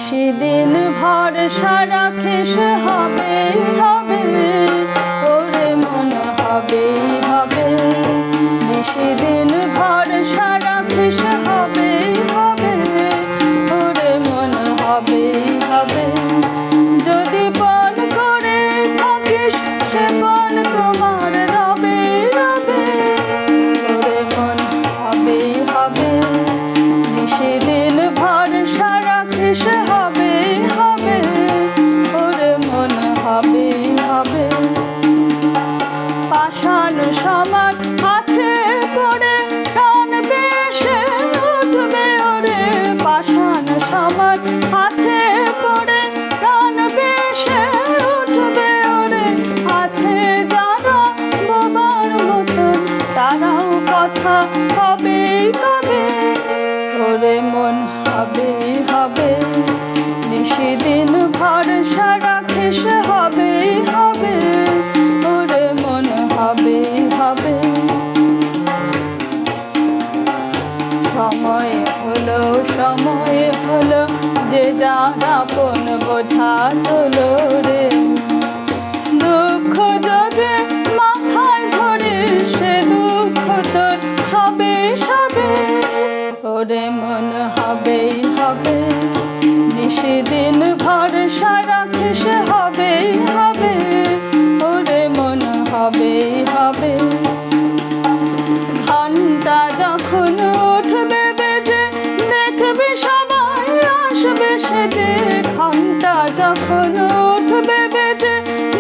সেদিন ভরসা রাখিস হবে হবে, ওরে মন হবে হবে। সেদিন ভরসা রাখিস হবে হবে, ওরে মন হবে হবে। যদি পণ করে থাকিস সে পণ তোমার রবে রবে, ওরে মন হবে হবে। সেদিন ভরসা রাখিস হবে হবে, ওরে মন হবে হবে। পাষাণ সমান আছে পড়ে প্রাণ বেশে উঠবে ওরে, পাষাণ সমান আছে পড়ে প্রাণ বেশে উঠবে ওরে। আছে যারা বোবার মতন তারাও কথা হবে কবে, ওরে মন হবে হবে। সেদিন ভরসা রাখিস হবে হবে, ওরে মন হবে হবে। সময় হলো সময় হলো, যে যার আপন বোঝা তোলো রে। দুঃখ যদি মাথায় ধরে সে দুঃখ তোর সবে সবে, ওরে মন হবে হবে। সেদিন ভরসা রাখিস হবে হবে, ওরে মন হবে হবে। ঘন্টা যখন উঠবে বেজে দেখবে সবাই আসবে সেজে, ঘন্টা যখন উঠবে বেজে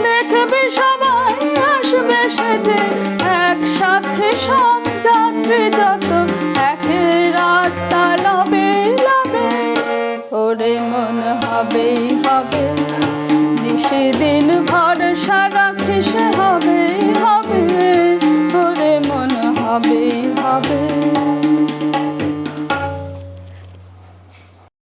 দেখবে সবাই আসবে সেজে। একসাথে সব যাত্রী যত একে রাস্তা লবে লবে, ওরে মন হবে হবে। সেদিন ভরসা রাখিস হবে